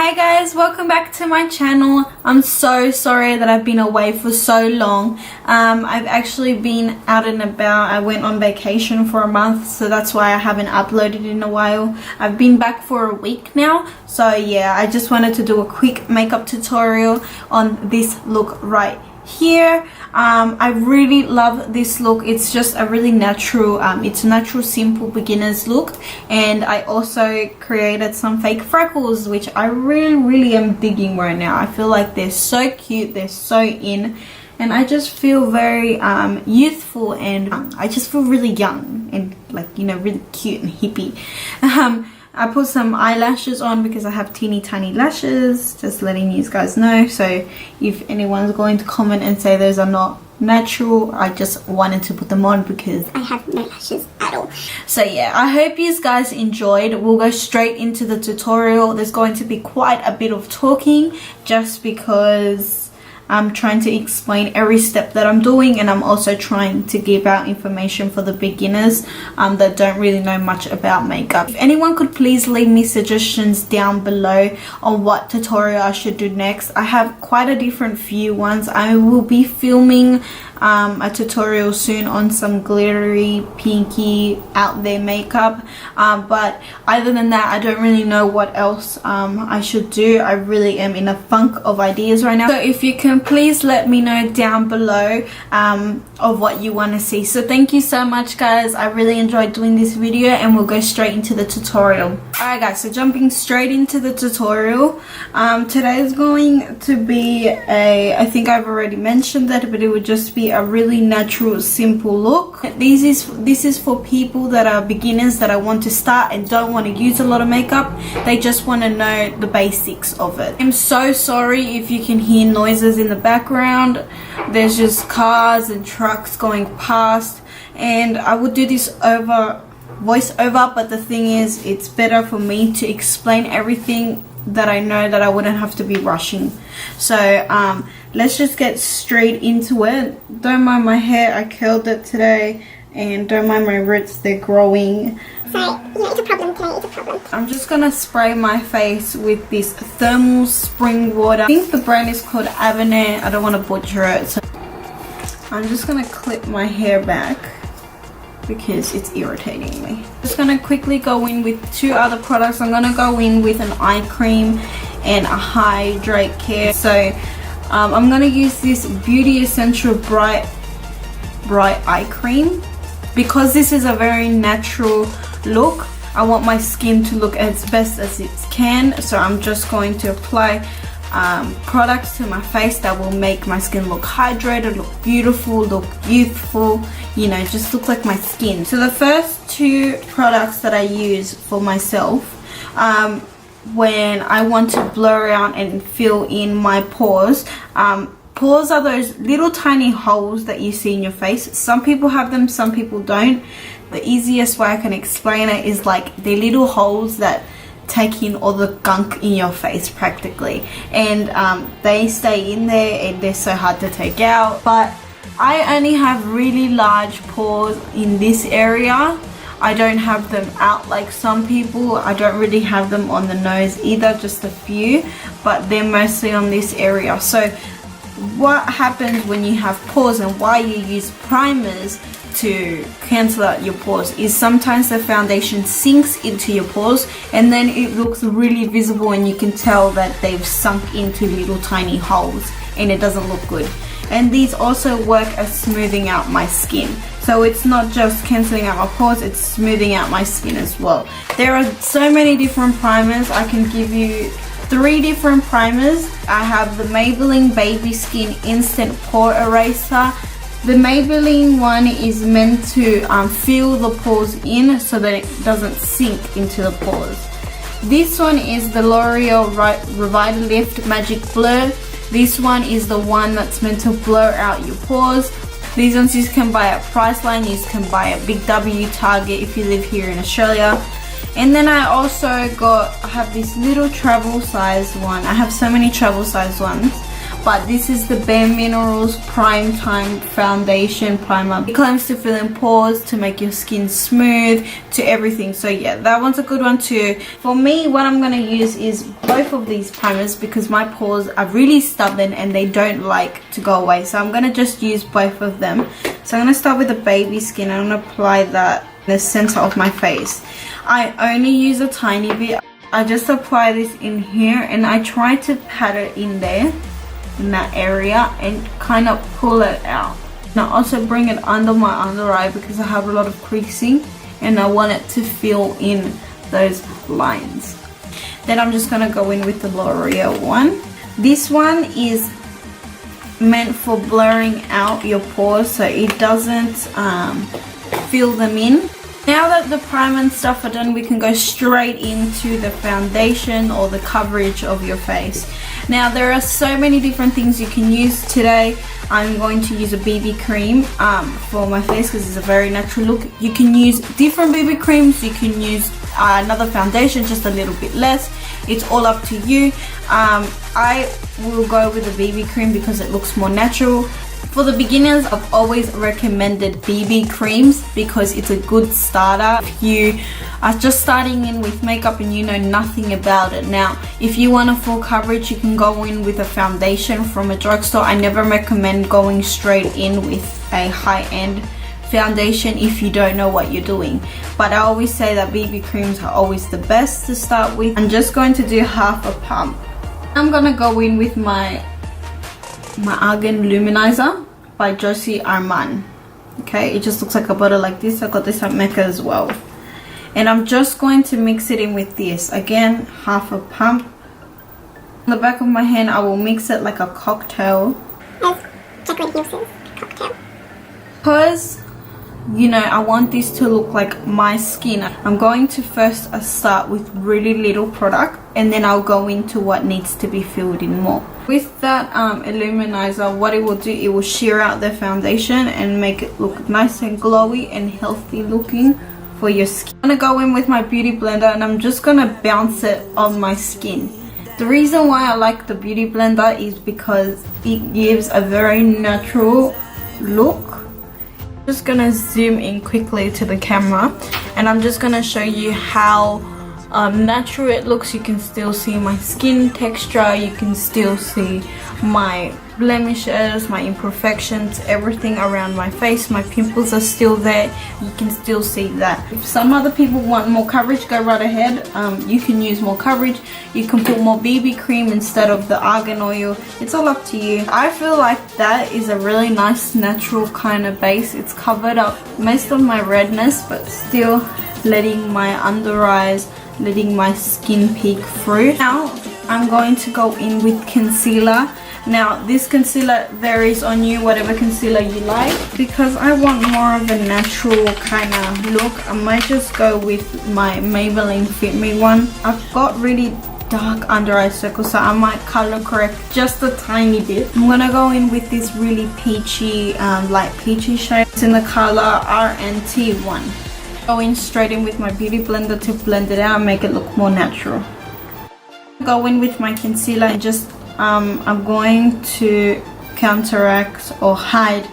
Hi guys, welcome back to my channel. I'm so sorry that I've been away for so long. I've actually been out and about. I went on vacation for a month, so that's why I haven't uploaded in a while. I've been back for a week now, so yeah, I just wanted to do a quick makeup tutorial on this look right here. I really love this look. It's just a really natural, it's a natural simple beginner's look, and I also created some fake freckles, which I really am digging right now. I feel like they're so cute, they're so in, and I just feel very youthful, and I just feel really young and, like, you know, really cute and hippie. I put some eyelashes on because I have teeny tiny lashes, just letting you guys know. So if anyone's going to comment and say those are not natural, I just wanted to put them on because I have no lashes at all. So yeah, I hope you guys enjoyed. We'll go straight into the tutorial. There's going to be quite a bit of talking just because I'm trying to explain every step that I'm doing, and I'm also trying to give out information for the beginners that don't really know much about makeup. If anyone could please leave me suggestions down below on what tutorial I should do next. I have quite a different few ones. I will be filming a tutorial soon on some glittery, pinky, out there makeup, but other than that, I don't really know what else I should do. I really am in a funk of ideas right now, so if you can please let me know down below of what you want to see. So thank you so much guys, I really enjoyed doing this video, and we'll go straight into the tutorial. Alright guys, so jumping straight into the tutorial, today is going to be I think I've already mentioned that, but it would just be a really natural simple look. This is for people that are beginners that I want to start and don't want to use a lot of makeup. They just want to know the basics of it. I'm so sorry if you can hear noises in the background. There's just cars and trucks going past, and I would do this over voiceover, but the thing is, it's better for me to explain everything that I know, that I wouldn't have to be rushing. So let's just get straight into it. Don't mind my hair, I curled it today, and don't mind my roots, they're growing. So yeah, it's a problem today, it's a problem. I'm just gonna spray my face with this thermal spring water. I think the brand is called Avene. I don't want to butcher it, so I'm just gonna clip my hair back because it's irritating me. Just gonna quickly go in with two other products. I'm gonna go in with an eye cream and a hydrate care. So I'm gonna use this Beauty Essential bright eye cream because this is a very natural look. I want my skin to look as best as it can, so I'm just going to apply products to my face that will make my skin look hydrated, look beautiful, look youthful, you know, just look like my skin. So the first two products that I use for myself when I want to blur out and fill in my pores. Pores are those little tiny holes that you see in your face. Some people have them, some people don't. The easiest way I can explain it is like they're little holes that take in all the gunk in your face practically, and they stay in there and they're so hard to take out. But I only have really large pores in this area. I don't have them out like some people. I don't really have them on the nose either, just a few, but they're mostly on this area. So what happens when you have pores and why you use primers to cancel out your pores is sometimes the foundation sinks into your pores and then it looks really visible, and you can tell that they've sunk into little tiny holes and it doesn't look good. And these also work as smoothing out my skin. So it's not just cancelling out my pores, it's smoothing out my skin as well. There are so many different primers. I can give you 3 different primers. I have the Maybelline Baby Skin Instant Pore Eraser. The Maybelline one is meant to fill the pores in so that it doesn't sink into the pores. This one is the L'Oreal Revitalift Magic Blur. This one is the one that's meant to blur out your pores. These ones you can buy at Priceline, you can buy at Big W, Target if you live here in Australia. And then I also have this little travel size one. I have so many travel size ones, but this is the Bare Minerals Prime Time Foundation Primer. It claims to fill in pores, to make your skin smooth, to everything. So yeah, that one's a good one too. For me, what I'm going to use is both of these primers because my pores are really stubborn and they don't like to go away. So I'm going to just use both of them. So I'm going to start with the baby skin. I'm going to apply that in the center of my face. I only use a tiny bit. I just apply this in here and I try to pat it in there, in that area, and kind of pull it out. And I also bring it under my under eye because I have a lot of creasing and I want it to fill in those lines. Then I'm just going to go in with the Loreal one. This one is meant for blurring out your pores so it doesn't fill them in. Now that the primer and stuff are done, we can go straight into the foundation or the coverage of your face. Now there are so many different things you can use today. I'm going to use a BB cream for my face because it's a very natural look. You can use different BB creams. You can use another foundation, just a little bit less. It's all up to you. I will go with the BB cream because it looks more natural. For the beginners, I've always recommended BB creams because it's a good starter if you are just starting in with makeup and you know nothing about it. Now, if you want a full coverage, you can go in with a foundation from a drugstore. I never recommend going straight in with a high-end foundation if you don't know what you're doing. But I always say that BB creams are always the best to start with. I'm just going to do half a pump. I'm going to go in with my Argan Luminizer by Josie Maran. Okay, it just looks like a bottle like this. I got this at Mecca as well. And I'm just going to mix it in with this. Again, half a pump. On the back of my hand, I will mix it like a cocktail. Because, you know, I want this to look like my skin. I'm going to first start with really little product and then I'll go into what needs to be filled in more. With that illuminizer, what it will do, it will sheer out the foundation and make it look nice and glowy and healthy looking for your skin. I'm going to go in with my beauty blender and I'm just going to bounce it on my skin. The reason why I like the beauty blender is because it gives a very natural look. I'm just going to zoom in quickly to the camera and I'm just going to show you how natural it looks. You can still see my skin texture, you can still see my blemishes, my imperfections, everything around my face. My pimples are still there, you can still see that. If some other people want more coverage, go right ahead. You can use more coverage, you can put more BB cream instead of the argan oil. It's all up to you. I feel like that is a really nice natural kind of base. It's covered up most of my redness but still letting my under eyes, letting my skin peek through. Now I'm going to go in with concealer. Now this concealer varies on you, whatever concealer you like. Because I want more of a natural kind of look, I might just go with my Maybelline Fit Me one. I've got really dark under eye circles, so I might color correct just a tiny bit. I'm gonna go in with this really peachy, light peachy shade. It's in the color RNT1. Go in straight in with my beauty blender to blend it out and make it look more natural. Go in with my concealer and just I'm going to counteract or hide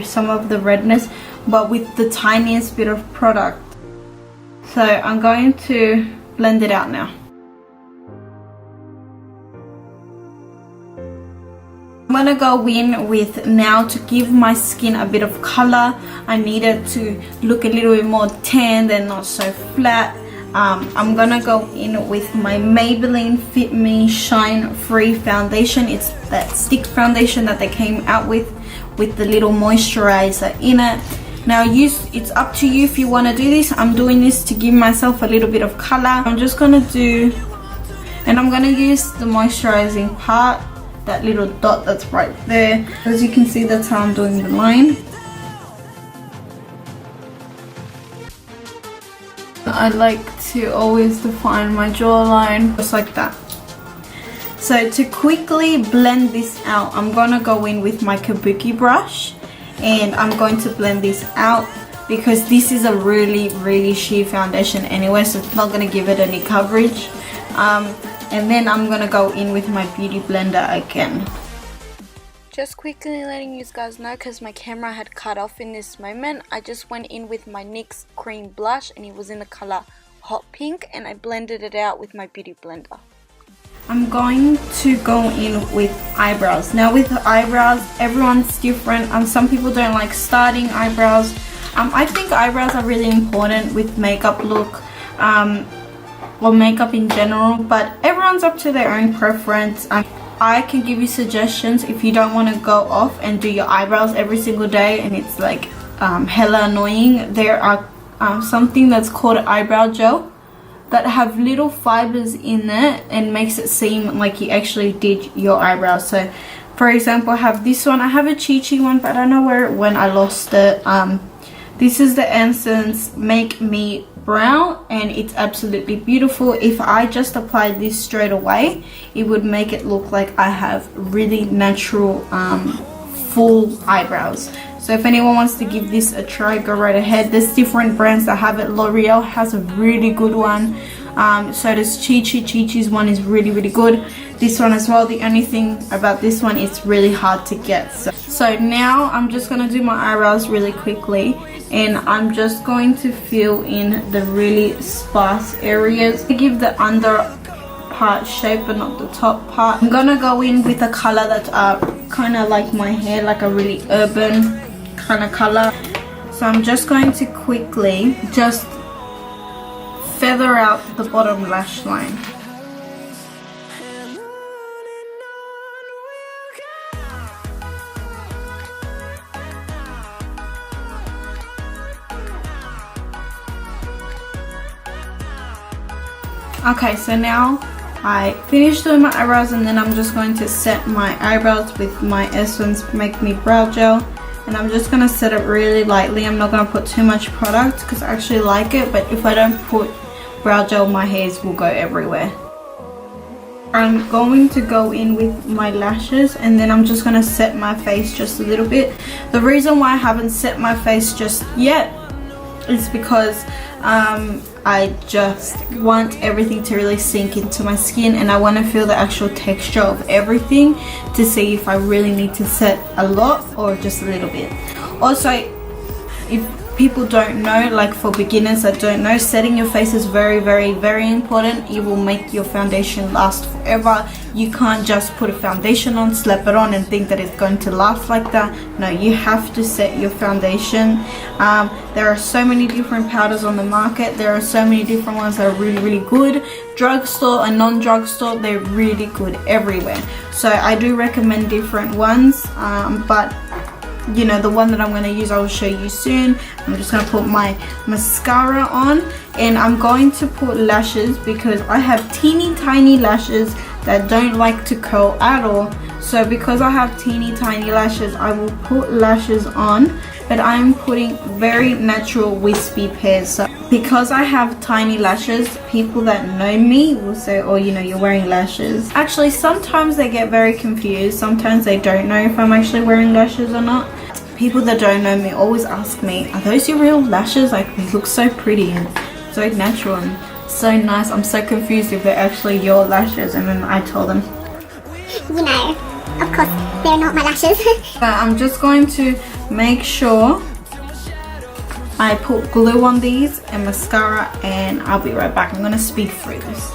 some of the redness but with the tiniest bit of product. So I'm going to blend it out now. I'm gonna go in with now to give my skin a bit of color. I need it to look a little bit more tan and not so flat. I'm gonna go in with my Maybelline Fit Me Shine Free Foundation. It's that stick foundation that they came out with the little moisturizer in it. Now it's up to you if you want to do this. I'm doing this to give myself a little bit of color. I'm just gonna do, and I'm gonna use the moisturizing part, that little dot that's right there. As you can see, that's how I'm doing the line. I like to always define my jawline just like that. So to quickly blend this out, I'm gonna go in with my kabuki brush and I'm going to blend this out because this is a really sheer foundation anyway, so it's not gonna give it any coverage. And then I'm gonna go in with my beauty blender again. Just quickly letting you guys know, because my camera had cut off in this moment, I just went in with my NYX cream blush and it was in the color Hot Pink, and I blended it out with my beauty blender. I'm going to go in with eyebrows. Now with eyebrows, everyone's different. Some people don't like starting eyebrows. I think eyebrows are really important with makeup look, or makeup in general, but everyone's up to their own preference. I can give you suggestions if you don't want to go off and do your eyebrows every single day and it's like hella annoying. There are something that's called eyebrow gel that have little fibers in it and makes it seem like you actually did your eyebrows. So for example, I have this one. I have a Chi one, but I don't know where it went. I lost it. This is the Essence Make Me Brown, and it's absolutely beautiful. If I just applied this straight away, it would make it look like I have really natural full eyebrows. So if anyone wants to give this a try, go right ahead. There's different brands that have it. L'Oreal has a really good one. So does Chi's one is really good. This one as well. The only thing about this one, it's really hard to get. So now I'm just going to do my eyebrows really quickly, and I'm just going to fill in the really sparse areas to give the under part shape but not the top part. I'm gonna go in with a color that's kind of like my hair, like a really urban kind of color. So I'm just going to quickly just feather out the bottom lash line. Okay, so now I finished doing my eyebrows, and then I'm just going to set my eyebrows with my Essence Make Me Brow Gel, and I'm just going to set it really lightly. I'm not going to put too much product because I actually like it, but if I don't put brow gel, my hairs will go everywhere. I'm going to go in with my lashes, and then I'm just going to set my face just a little bit. The reason why I haven't set my face just yet is because I just want everything to really sink into my skin, and I want to feel the actual texture of everything to see if I really need to set a lot or just a little bit. Also, if people don't know, like for beginners that don't know, setting your face is very important. It will make your foundation last forever. You can't just put a foundation on, slap it on and think that it's going to last like that. No, you have to set your foundation. There are so many different powders on the market. There are so many different ones that are really good. Drugstore and non-drugstore, they're really good everywhere. So I do recommend different ones, but you know, the one that I'm going to use I will show you soon. I'm just going to put my mascara on, and I'm going to put lashes because I have teeny tiny lashes that don't like to curl at all. So because I have teeny tiny lashes, I will put lashes on, but I'm putting very natural wispy pairs. So because I have tiny lashes, people that know me will say, oh, you know, you're wearing lashes. Actually, sometimes they get very confused. Sometimes they don't know if I'm actually wearing lashes or not. People that don't know me always ask me, are those your real lashes? Like, they look so pretty and so natural and so nice. I'm so confused if they're actually your lashes, and then I tell them, You know, of course, they're not my lashes. I'm just going to make sure I put glue on these and mascara, and I'll be right back. I'm going to speed through this.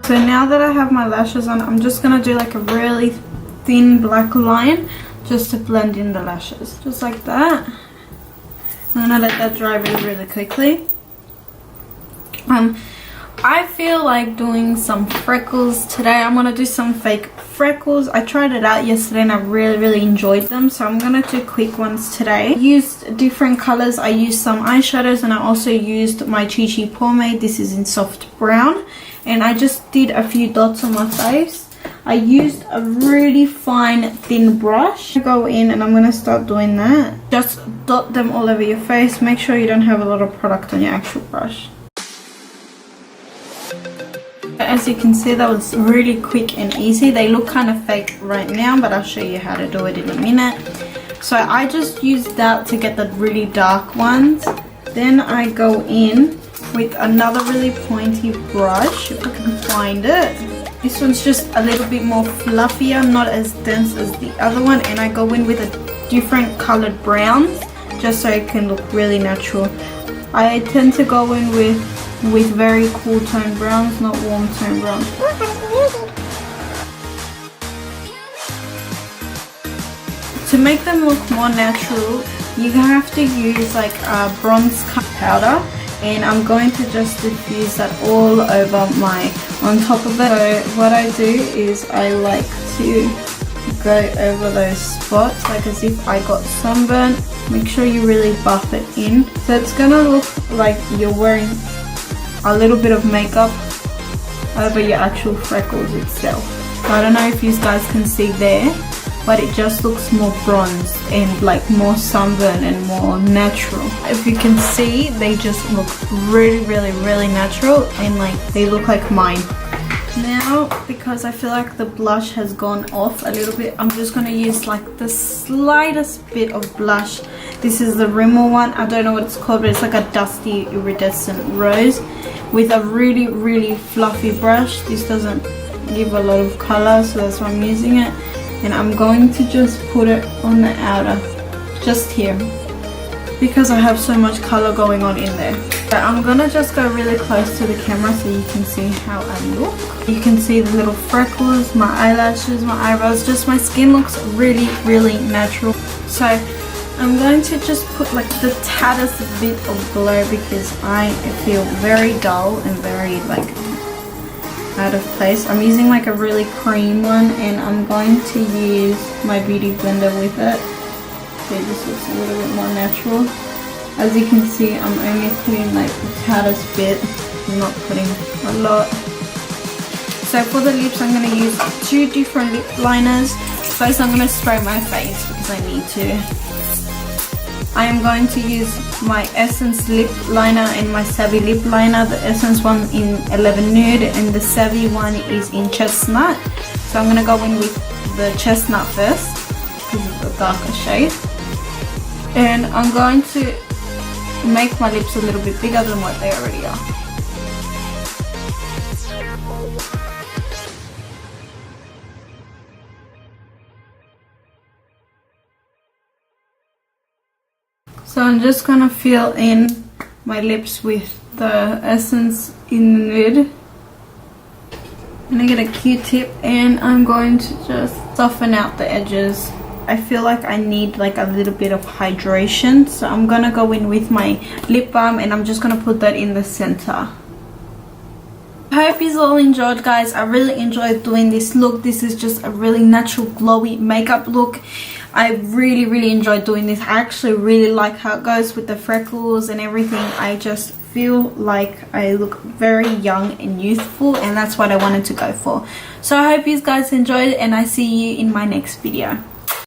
So now that I have my lashes on, I'm just going to do like a really thin black line just to blend in the lashes. Just like that. I'm going to let that dry really quickly. I feel like doing some freckles today. I'm going to do some fake freckles. I tried it out yesterday and I really enjoyed them. So I'm going to do quick ones today. I used different colors. I used some eyeshadows, and I also used my Chi pomade. This is in soft brown. And I just did a few dots on my face. I used a really fine thin brush to go in, and I'm going to start doing that. Just dot them all over your face. Make sure you don't have a lot of product on your actual brush. As you can see, that was really quick and easy. They look kind of fake right now, but I'll show you how to do it in a minute. So I just used that to get the really dark ones. Then I go in with another really pointy brush, if I can find it. This one's just a little bit more fluffier, not as dense as the other one, and I go in with a different colored browns just so it can look really natural. I tend to go in with very cool tone browns, not warm tone browns. To make them look more natural, you have to use like a bronze powder, and I'm going to just diffuse that all over on top of it. So what I do is I like to go over those spots like as if I got sunburn. Make sure you really buff it in. So it's gonna look like you're wearing a little bit of makeup over your actual freckles itself. I don't know if you guys can see there, but it just looks more bronzed and like more sunburn and more natural. If you can see, they just look really natural, and like they look like mine. Now, because I feel like the blush has gone off a little bit, I'm just going to use like the slightest bit of blush. This is the Rimmel one. I don't know what it's called, but it's like a dusty iridescent rose with a really fluffy brush. This doesn't give a lot of color, so that's why I'm using it. And I'm going to just put it on the outer, just here, because I have so much color going on in there. But I'm gonna just go really close to the camera so you can see how I look. You can see the little freckles, my eyelashes, my eyebrows, just my skin looks really natural. So I'm going to just put like the tattest bit of glow because I feel very dull and very like out of place. I'm using like a really cream one, and I'm going to use my beauty blender with it. So this looks a little bit more natural. As you can see, I'm only putting like the tattest bit. I'm not putting a lot. So for the lips, I'm going to use 2 different lip liners. First, I'm going to spray my face because I need to. I am going to use my Essence lip liner and my Savvy lip liner. The Essence one in 11 Nude and the Savvy one is in Chestnut. So I'm going to go in with the Chestnut first because it's a darker shade. And I'm going to make my lips a little bit bigger than what they already are. So I'm just gonna fill in my lips with the Essence in Nude. I'm gonna get a Q-tip and I'm going to just soften out the edges. I feel like I need like a little bit of hydration, so I'm gonna go in with my lip balm and I'm just gonna put that in the center. I hope you all enjoyed, guys. I really enjoyed doing this look. This is just a really natural glowy makeup look. I really enjoyed doing this. I actually really like how it goes with the freckles and everything. I just feel like I look very young and youthful, and that's what I wanted to go for. So I hope you guys enjoyed, and I see you in my next video.